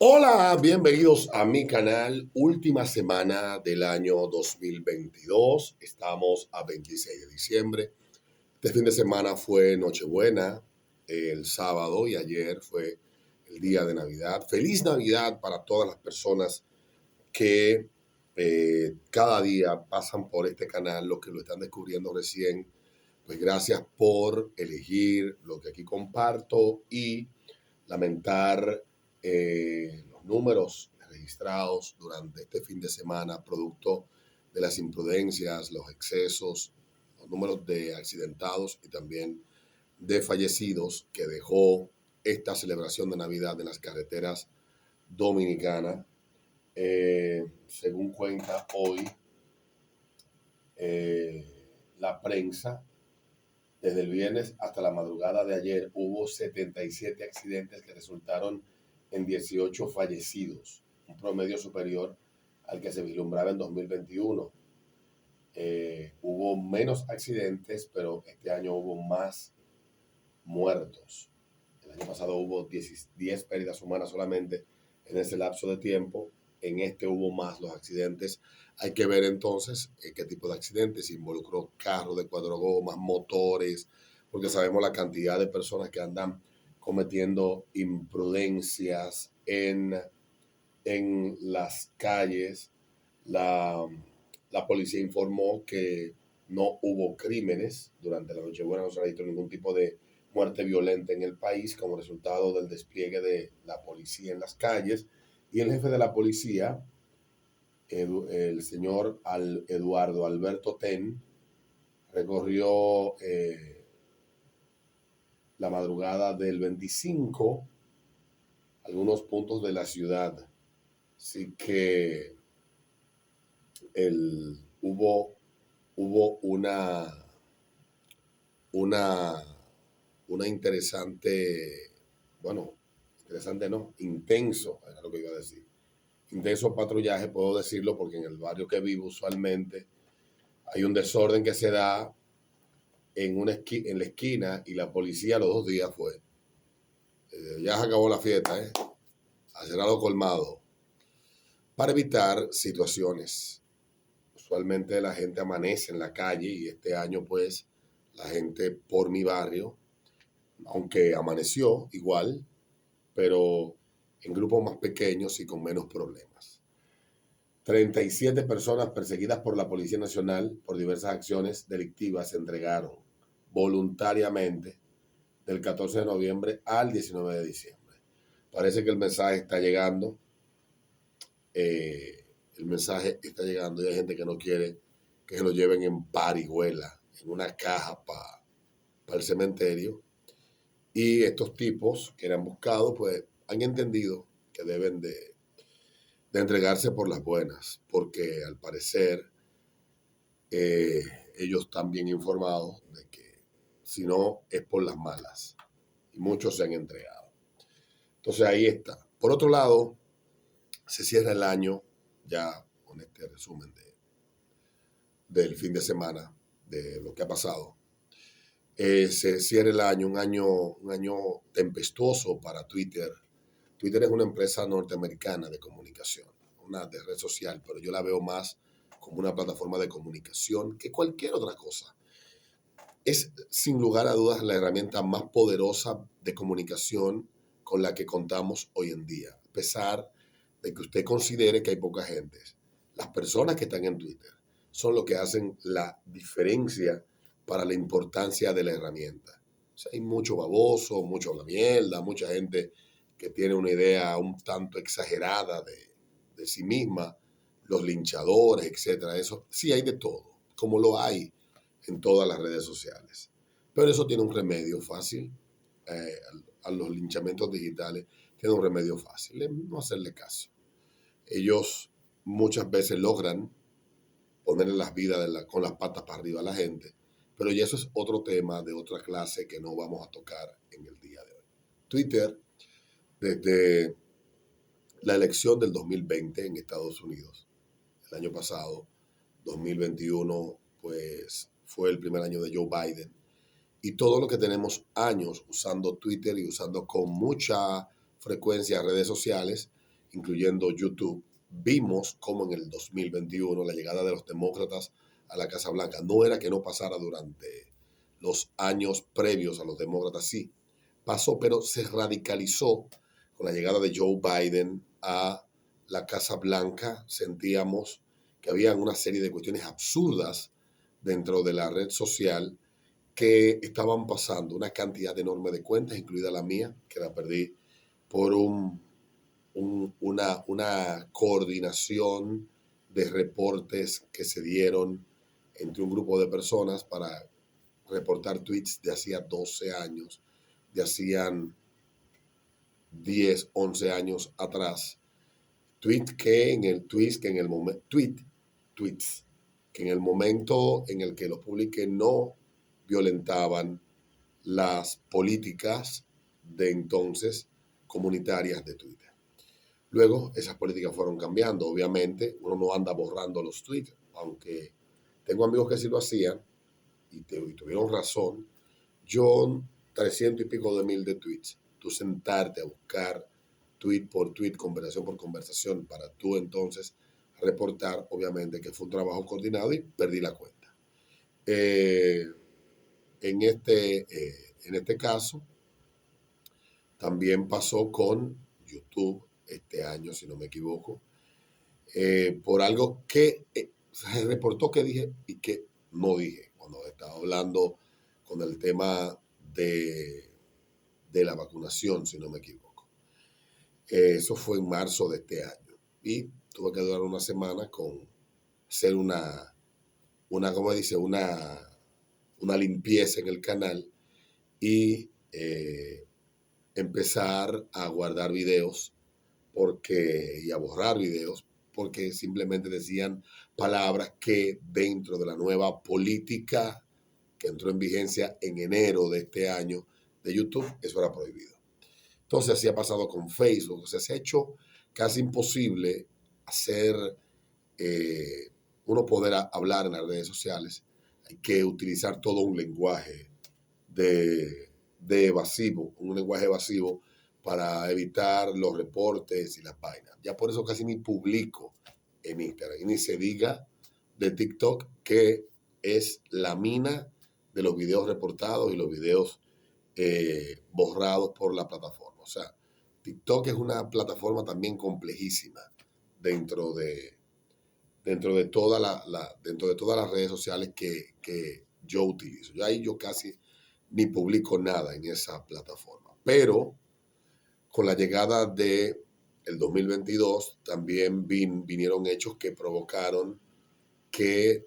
Hola, bienvenidos a mi canal. Última semana del año 2022. Estamos a 26 de diciembre. Este fin de semana fue Nochebuena, el sábado, y ayer fue el día de Navidad. Feliz Navidad para todas las personas que cada día pasan por este canal, los que lo están descubriendo recién. Pues gracias por elegir lo que aquí comparto y lamentar los números registrados durante este fin de semana, producto de las imprudencias, los excesos, los números de accidentados y también de fallecidos que dejó esta celebración de Navidad en las carreteras dominicanas. Según cuenta hoy eh, la prensa, desde el viernes hasta la madrugada de ayer hubo 77 accidentes que resultaron en 18 fallecidos, un promedio superior al que se vislumbraba en 2021. Hubo menos accidentes, pero este año hubo más muertos. El año pasado hubo 10 pérdidas humanas solamente en ese lapso de tiempo. En este hubo más los accidentes. Hay que ver entonces qué tipo de accidentes. Si involucró carros de cuatro gomas, motores, porque sabemos la cantidad de personas que andan cometiendo imprudencias en las calles. La, la policía informó que no hubo crímenes durante la Nochebuena, no se registró ningún tipo de muerte violenta en el país como resultado del despliegue de la policía en las calles. Y el jefe de la policía, el señor Eduardo Alberto Ten, recorrió la madrugada del 25 algunos puntos de la ciudad. Así que hubo, hubo una, una interesante, bueno, interesante no, intenso, era lo que iba a decir. Intenso patrullaje, puedo decirlo, porque en el barrio que vivo usualmente hay un desorden que se da en la esquina y la policía los 2 días fue. Ya se acabó la fiesta, a cerrar los colmados, para evitar situaciones. Usualmente la gente amanece en la calle y este año pues la gente por mi barrio, aunque amaneció igual, pero en grupos más pequeños y con menos problemas. 37 personas perseguidas por la Policía Nacional por diversas acciones delictivas se entregaron voluntariamente del 14 de noviembre al 19 de diciembre. Parece que el mensaje está llegando. El mensaje está llegando y hay gente que no quiere que se lo lleven en parihuela, en una caja para el cementerio. Y estos tipos que eran buscados, pues han entendido que deben de entregarse por las buenas, porque al parecer eh, ellos están bien informados de que si no es por las malas. Y muchos se han entregado. Entonces ahí está. Por otro lado, se cierra el año ya con este resumen del fin de semana, de lo que ha pasado. Se cierra el año, un año tempestuoso para Twitter. Twitter es una empresa norteamericana de comunicación, una de red social, pero yo la veo más como una plataforma de comunicación que cualquier otra cosa. Es sin lugar a dudas la herramienta más poderosa de comunicación con la que contamos hoy en día, a pesar de que usted considere que hay poca gente. Las personas que están en Twitter son lo que hacen la diferencia para la importancia de la herramienta. O sea, hay mucho baboso, mucho la mierda, mucha gente que tiene una idea un tanto exagerada de sí misma, los linchadores, etcétera. Eso sí hay de todo, como lo hay en todas las redes sociales. Pero eso tiene un remedio fácil. eh, a los linchamientos digitales tiene un remedio fácil, es no hacerle caso. Ellos muchas veces logran ponerle las vidas con las patas para arriba a la gente, pero ya eso es otro tema de otra clase que no vamos a tocar en el día de hoy. Twitter, desde la elección del 2020 en Estados Unidos, el año pasado, 2021, pues fue el primer año de Joe Biden. Y todo lo que tenemos años usando Twitter y usando con mucha frecuencia redes sociales, incluyendo YouTube, vimos cómo en el 2021 la llegada de los demócratas a la Casa Blanca no era que no pasara durante los años previos a los demócratas, sí, pasó, pero se radicalizó con la llegada de Joe Biden a la Casa Blanca. Sentíamos que había una serie de cuestiones absurdas dentro de la red social que estaban pasando, una cantidad enorme de cuentas, incluida la mía, que la perdí por una coordinación de reportes que se dieron entre un grupo de personas para reportar tweets de hacía 12 años, de hacían 10, 11 años atrás. Tweets que en el tweets que en el momento en el que los publiqué no violentaban las políticas de entonces comunitarias de Twitter. Luego esas políticas fueron cambiando. Obviamente uno no anda borrando los tweets, aunque tengo amigos que sí lo hacían y tuvieron razón. Yo 300 y pico de mil de tweets. Tú sentarte a buscar tweet por tweet, conversación por conversación, para tú entonces reportar, obviamente que fue un trabajo coordinado y perdí la cuenta. En este caso, también pasó con YouTube este año, si no me equivoco, por algo que se reportó que dije y que no dije cuando estaba hablando con el tema de la vacunación, si no me equivoco. Eso fue en marzo de este año y tuve que durar una semana con hacer ¿cómo dice? Una limpieza en el canal y empezar a guardar videos y a borrar videos porque simplemente decían palabras que dentro de la nueva política que entró en vigencia en enero de este año de YouTube, eso era prohibido. Entonces así ha pasado con Facebook, o sea, se ha hecho casi imposible hacer uno poder hablar en las redes sociales. Hay que utilizar todo un lenguaje de evasivo, un lenguaje evasivo para evitar los reportes y las vainas. Ya por eso casi ni publico en Instagram, y ni se diga de TikTok, que es la mina de los videos reportados y los videos borrados por la plataforma. O sea, TikTok es una plataforma también complejísima dentro de todas las redes sociales que yo utilizo. Yo casi ni publico nada en esa plataforma. Pero con la llegada de el 2022 también vinieron hechos que provocaron que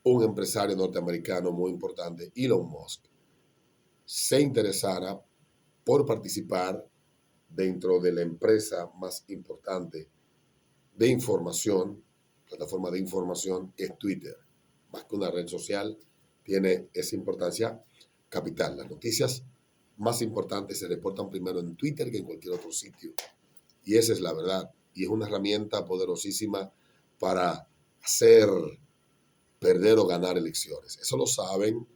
un empresario norteamericano muy importante, Elon Musk, se interesara por participar dentro de la empresa más importante de información, plataforma de información, que es Twitter. Más que una red social, tiene esa importancia capital. Las noticias más importantes se reportan primero en Twitter que en cualquier otro sitio. Y esa es la verdad. Y es una herramienta poderosísima para hacer perder o ganar elecciones. Eso lo saben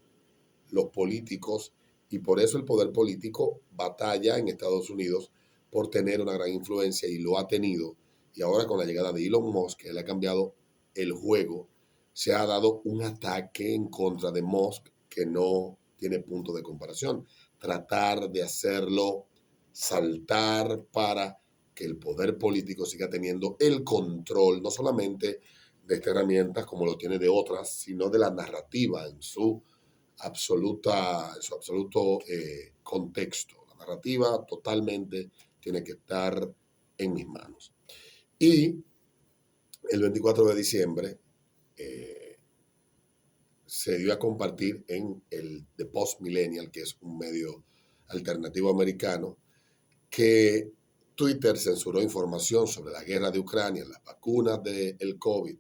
los políticos y por eso el poder político batalla en Estados Unidos por tener una gran influencia y lo ha tenido. Y ahora con la llegada de Elon Musk, que le ha cambiado el juego, se ha dado un ataque en contra de Musk que no tiene punto de comparación. Tratar de hacerlo saltar para que el poder político siga teniendo el control, no solamente de estas herramientas como lo tiene de otras, sino de la narrativa en su absoluto contexto. La narrativa totalmente tiene que estar en mis manos. Y el 24 de diciembre se dio a compartir en el The Post Millennial, que es un medio alternativo americano, que Twitter censuró información sobre la guerra de Ucrania, las vacunas del COVID,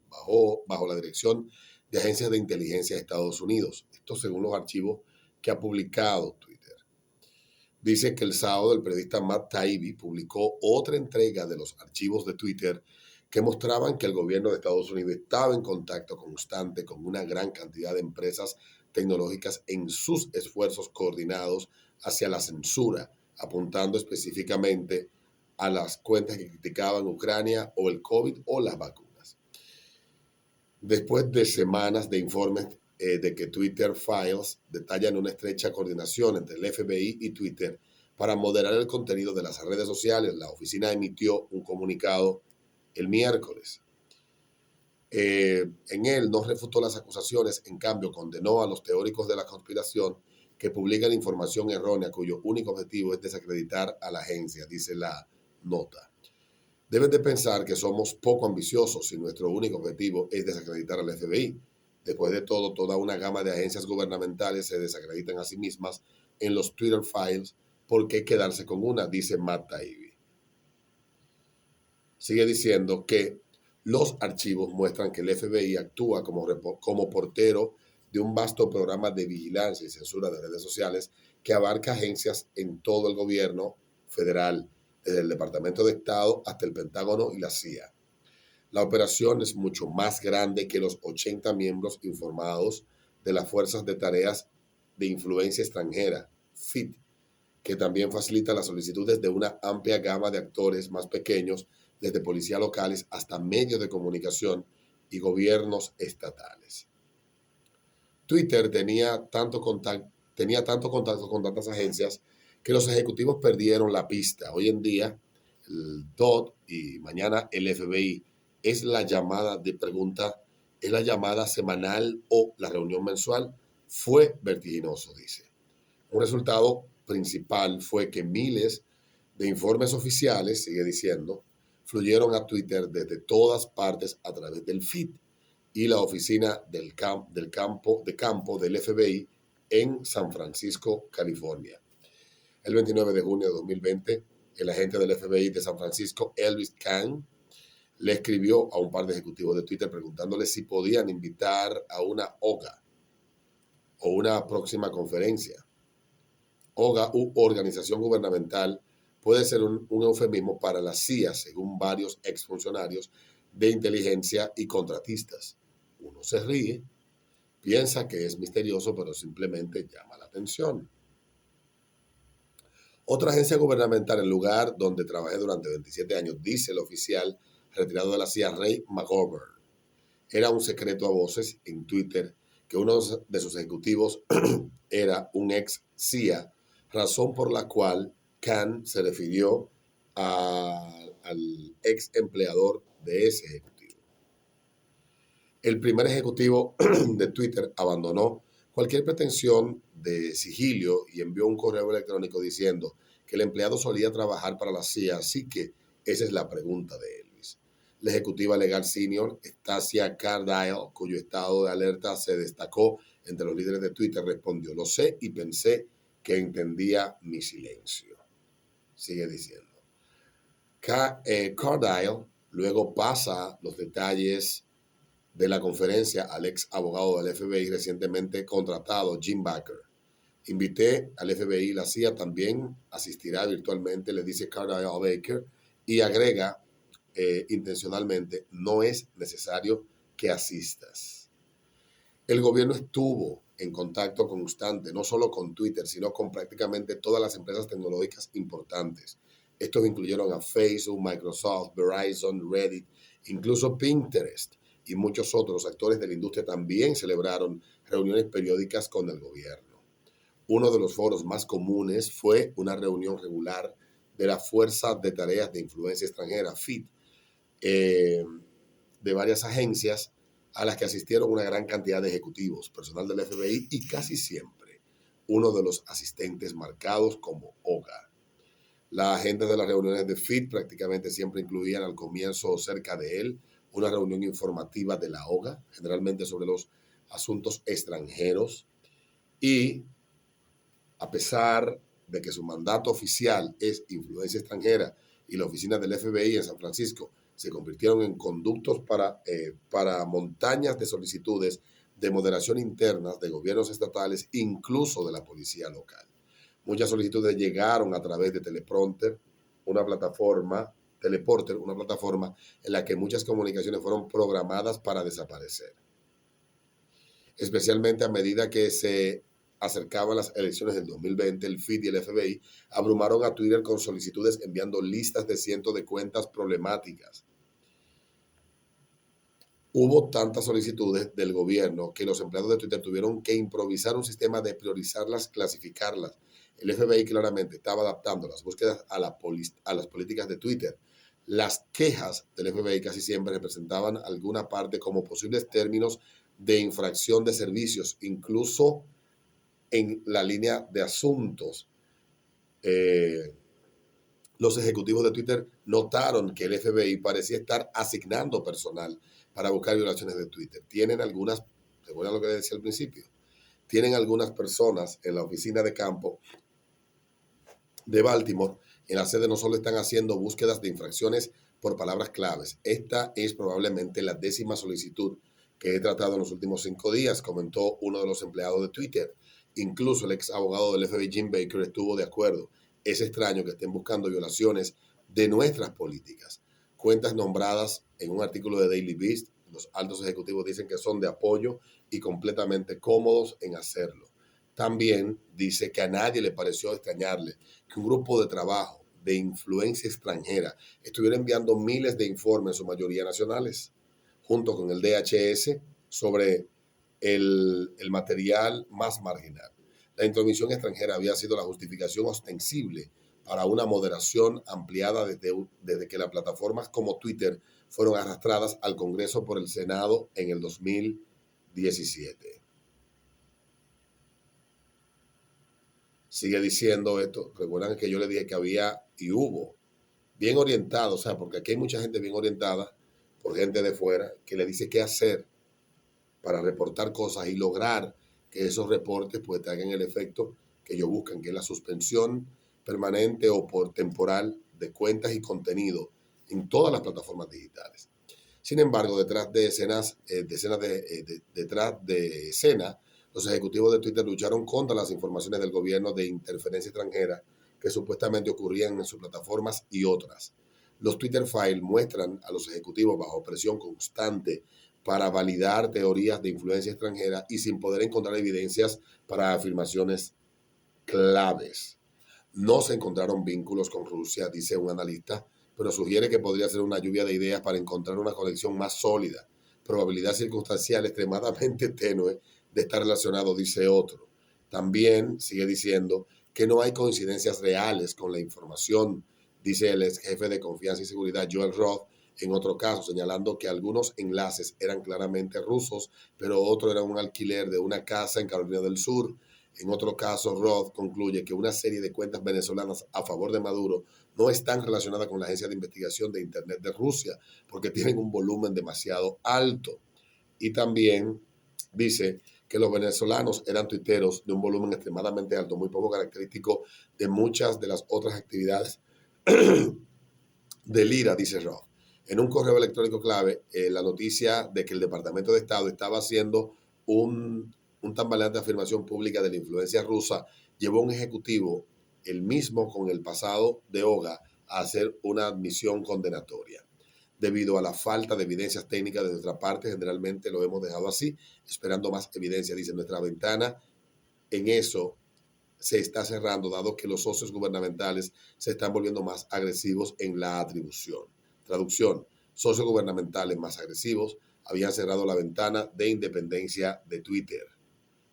bajo la dirección de agencias de inteligencia de Estados Unidos. Esto según los archivos que ha publicado Twitter. Dice que el sábado el periodista Matt Taibbi publicó otra entrega de los archivos de Twitter que mostraban que el gobierno de Estados Unidos estaba en contacto constante con una gran cantidad de empresas tecnológicas en sus esfuerzos coordinados hacia la censura, apuntando específicamente a las cuentas que criticaban Ucrania o el COVID o las vacunas. Después de semanas de informes de que Twitter Files detallan una estrecha coordinación entre el FBI y Twitter para moderar el contenido de las redes sociales, la oficina emitió un comunicado el miércoles. En él no refutó las acusaciones, en cambio condenó a los teóricos de la conspiración que publican información errónea cuyo único objetivo es desacreditar a la agencia, dice la nota. Deben de pensar que somos poco ambiciosos si nuestro único objetivo es desacreditar al FBI. Después de todo, toda una gama de agencias gubernamentales se desacreditan a sí mismas en los Twitter Files. ¿Por qué quedarse con una? Dice Matt Taibbi. Sigue diciendo que los archivos muestran que el FBI actúa como portero de un vasto programa de vigilancia y censura de redes sociales que abarca agencias en todo el gobierno federal, desde el Departamento de Estado hasta el Pentágono y la CIA. La operación es mucho más grande que los 80 miembros informados de las Fuerzas de Tareas de Influencia Extranjera, FIT, que también facilita las solicitudes de una amplia gama de actores más pequeños, desde policías locales hasta medios de comunicación y gobiernos estatales. Twitter tenía tanto contacto con tantas agencias que los ejecutivos perdieron la pista. Hoy en día, el DOD y mañana el FBI es la llamada de pregunta, es la llamada semanal o la reunión mensual. Fue vertiginoso, dice. Un resultado principal fue que miles de informes oficiales, sigue diciendo, fluyeron a Twitter desde todas partes a través del feed y la oficina del campo del FBI en San Francisco, California. El 29 de junio de 2020, el agente del FBI de San Francisco, Elvis Kahn, le escribió a un par de ejecutivos de Twitter preguntándole si podían invitar a una OGA o una próxima conferencia. OGA u organización gubernamental puede ser un eufemismo para la CIA, según varios exfuncionarios de inteligencia y contratistas. Uno se ríe, piensa que es misterioso, pero simplemente llama la atención. Otra agencia gubernamental, el lugar donde trabajé durante 27 años, dice el oficial retirado de la CIA, Ray McGovern. Era un secreto a voces en Twitter que uno de sus ejecutivos era un ex CIA, razón por la cual Khan se refirió al ex empleador de ese ejecutivo. El primer ejecutivo de Twitter abandonó cualquier pretensión de sigilio y envió un correo electrónico diciendo que el empleado solía trabajar para la CIA, así que esa es la pregunta de Elvis. La ejecutiva legal senior, Stacia Cardile, cuyo estado de alerta se destacó entre los líderes de Twitter, respondió: lo sé y pensé que entendía mi silencio. Sigue diciendo. Cardile luego pasa los detalles de la conferencia al ex abogado del FBI recientemente contratado, Jim Baker. Invité al FBI y la CIA también asistirá virtualmente, le dice Cardile a Baker, y agrega intencionalmente: no es necesario que asistas. El gobierno estuvo en contacto constante, no solo con Twitter, sino con prácticamente todas las empresas tecnológicas importantes. Estos incluyeron a Facebook, Microsoft, Verizon, Reddit, incluso Pinterest y muchos otros actores de la industria también celebraron reuniones periódicas con el gobierno. Uno de los foros más comunes fue una reunión regular de la Fuerza de Tareas de Influencia Extranjera, FIT, de varias agencias a las que asistieron una gran cantidad de ejecutivos, personal del FBI y casi siempre uno de los asistentes marcados como OGA. La agenda de las reuniones de FIT prácticamente siempre incluían al comienzo o cerca de él una reunión informativa de la OGA, generalmente sobre los asuntos extranjeros, y a pesar de que su mandato oficial es influencia extranjera y la oficina del FBI en San Francisco se convirtieron en conductos para montañas de solicitudes de moderación internas de gobiernos estatales, incluso de la policía local. Muchas solicitudes llegaron a través de Teleporter, una plataforma en la que muchas comunicaciones fueron programadas para desaparecer. Especialmente a medida que se acercaban las elecciones del 2020, el FIT y el FBI abrumaron a Twitter con solicitudes enviando listas de cientos de cuentas problemáticas. Hubo tantas solicitudes del gobierno que los empleados de Twitter tuvieron que improvisar un sistema de priorizarlas, clasificarlas. El FBI claramente estaba adaptando las búsquedas a las políticas de Twitter. Las quejas del FBI casi siempre representaban alguna parte como posibles términos de infracción de servicios, incluso en la línea de asuntos. Los ejecutivos de Twitter notaron que el FBI parecía estar asignando personal para buscar violaciones de Twitter. Tienen algunas, recuerda lo que decía al principio, tienen algunas personas en la oficina de campo de Baltimore, en la sede no solo están haciendo búsquedas de infracciones por palabras claves. Esta es probablemente la 10ª solicitud que he tratado en los últimos 5 días, comentó uno de los empleados de Twitter. Incluso el ex abogado del FBI, Jim Baker, estuvo de acuerdo. Es extraño que estén buscando violaciones de nuestras políticas. Cuentas nombradas en un artículo de Daily Beast, los altos ejecutivos dicen que son de apoyo y completamente cómodos en hacerlo. También dice que a nadie le pareció extrañarle que un grupo de trabajo de influencia extranjera estuviera enviando miles de informes, en su mayoría nacionales, junto con el DHS, sobre el material más marginal. La intromisión extranjera había sido la justificación ostensible para una moderación ampliada desde que las plataformas como Twitter fueron arrastradas al Congreso por el Senado en el 2017. Sigue diciendo esto. Recuerdan que yo le dije que había y hubo bien orientados, o sea, porque aquí hay mucha gente bien orientada por gente de fuera que le dice qué hacer para reportar cosas y lograr que esos reportes pues traigan el efecto que ellos buscan, que es la suspensión permanente o por temporal de cuentas y contenido en todas las plataformas digitales. Sin embargo, detrás de escena, los ejecutivos de Twitter lucharon contra las informaciones del gobierno de interferencia extranjera que supuestamente ocurrían en sus plataformas y otras. Los Twitter Files muestran a los ejecutivos bajo presión constante para validar teorías de influencia extranjera y sin poder encontrar evidencias para afirmaciones claves. No se encontraron vínculos con Rusia, dice un analista, pero sugiere que podría ser una lluvia de ideas para encontrar una conexión más sólida. Probabilidad circunstancial extremadamente tenue de estar relacionado, dice otro. También sigue diciendo que no hay coincidencias reales con la información, dice el ex jefe de confianza y seguridad Joel Roth, en otro caso, señalando que algunos enlaces eran claramente rusos, pero otro era un alquiler de una casa en Carolina del Sur. En otro caso, Roth concluye que una serie de cuentas venezolanas a favor de Maduro no están relacionadas con la Agencia de Investigación de Internet de Rusia porque tienen un volumen demasiado alto. Y también dice que los venezolanos eran tuiteros de un volumen extremadamente alto, muy poco característico de muchas de las otras actividades del IRA, dice Roth. En un correo electrónico clave, la noticia de que el Departamento de Estado estaba haciendo un tambaleante afirmación pública de la influencia rusa llevó a un ejecutivo, el mismo con el pasado de Oga, a hacer una admisión condenatoria. Debido a la falta de evidencias técnicas de nuestra parte, generalmente lo hemos dejado así, esperando más evidencia. Dice, nuestra ventana en eso se está cerrando, dado que los socios gubernamentales se están volviendo más agresivos en la atribución. Traducción, socios gubernamentales más agresivos habían cerrado la ventana de independencia de Twitter.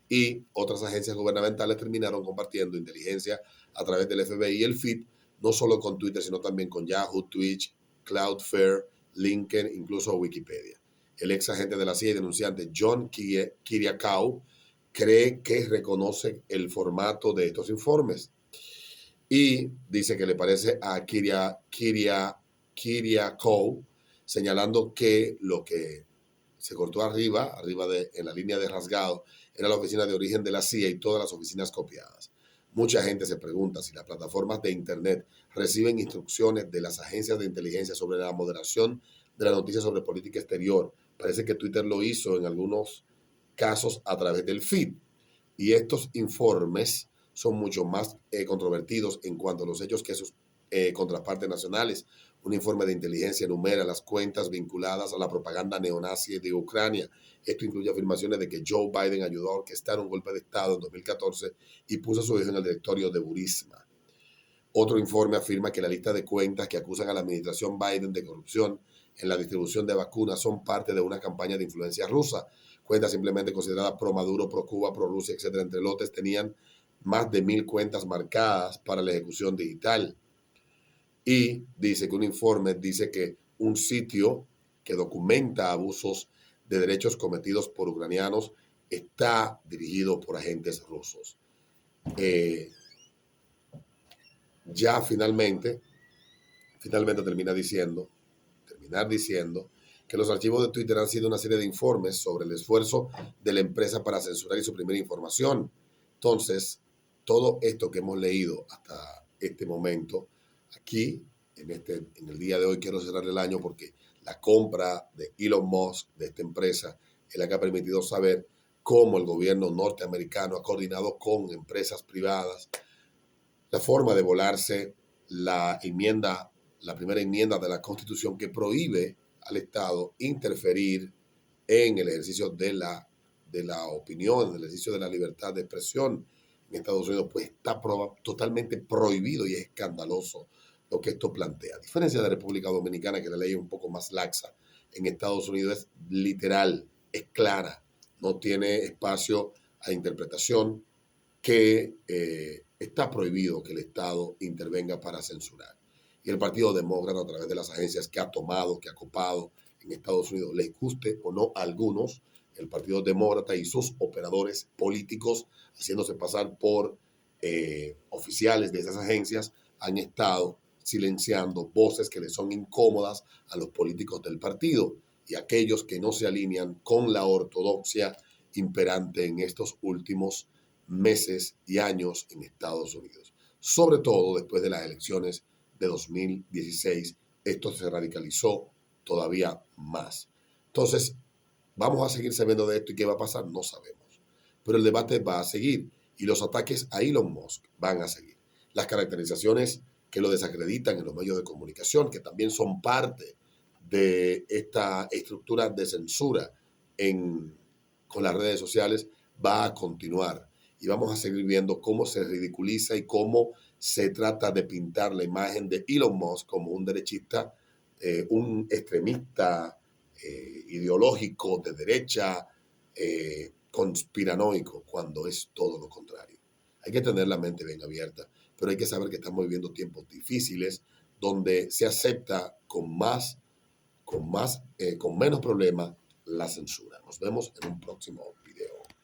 Y otras agencias gubernamentales terminaron compartiendo inteligencia a través del FBI y el FIT, no solo con Twitter, sino también con Yahoo, Twitch, Cloudflare, LinkedIn, incluso Wikipedia. El ex agente de la CIA y denunciante John Kiriakou cree que reconoce el formato de estos informes y dice que le parece a Kiriakou, señalando que lo que se cortó en la línea de rasgado, era la oficina de origen de la CIA y todas las oficinas copiadas. Mucha gente se pregunta si las plataformas de Internet reciben instrucciones de las agencias de inteligencia sobre la moderación de las noticias sobre política exterior. Parece que Twitter lo hizo en algunos casos a través del feed. Y estos informes son mucho más controvertidos en cuanto a los hechos contrapartes nacionales. Un informe de inteligencia enumera las cuentas vinculadas a la propaganda neonazi de Ucrania. Esto incluye afirmaciones de que Joe Biden ayudó a orquestar un golpe de Estado en 2014 y puso a su hijo en el directorio de Burisma. Otro informe afirma que la lista de cuentas que acusan a la administración Biden de corrupción en la distribución de vacunas son parte de una campaña de influencia rusa. Cuentas simplemente consideradas pro Maduro, pro Cuba, pro Rusia, etcétera, entre lotes, tenían más de 1,000 cuentas marcadas para la ejecución digital. Y dice que un informe dice que un sitio que documenta abusos de derechos cometidos por ucranianos está dirigido por agentes rusos. Ya finalmente terminar diciendo que los archivos de Twitter han sido una serie de informes sobre el esfuerzo de la empresa para censurar y suprimir información. Entonces, todo esto que hemos leído hasta este momento, aquí, en el día de hoy, quiero cerrar el año porque la compra de Elon Musk, de esta empresa, es la que ha permitido saber cómo el gobierno norteamericano ha coordinado con empresas privadas la forma de volarse la primera enmienda de la Constitución que prohíbe al Estado interferir en el ejercicio de la opinión, en el ejercicio de la libertad de expresión en Estados Unidos, pues está totalmente prohibido y es escandaloso lo que esto plantea. A diferencia de la República Dominicana, que la ley es un poco más laxa, en Estados Unidos es literal, es clara, no tiene espacio a interpretación, que está prohibido que el Estado intervenga para censurar. Y el Partido Demócrata, a través de las agencias que ha tomado, que ha copado en Estados Unidos, les guste o no a algunos, el Partido Demócrata y sus operadores políticos, haciéndose pasar por oficiales de esas agencias, han estado silenciando voces que les son incómodas a los políticos del partido y aquellos que no se alinean con la ortodoxia imperante en estos últimos meses y años en Estados Unidos. Sobre todo después de las elecciones de 2016, esto se radicalizó todavía más. Entonces, ¿vamos a seguir sabiendo de esto y qué va a pasar? No sabemos. Pero el debate va a seguir y los ataques a Elon Musk van a seguir. Las caracterizaciones que lo desacreditan en los medios de comunicación, que también son parte de esta estructura de censura con las redes sociales, va a continuar. Y vamos a seguir viendo cómo se ridiculiza y cómo se trata de pintar la imagen de Elon Musk como un derechista, un extremista ideológico de derecha, conspiranoico, cuando es todo lo contrario. Hay que tener la mente bien abierta, pero hay que saber que estamos viviendo tiempos difíciles donde se acepta con menos problema la censura. Nos vemos en un próximo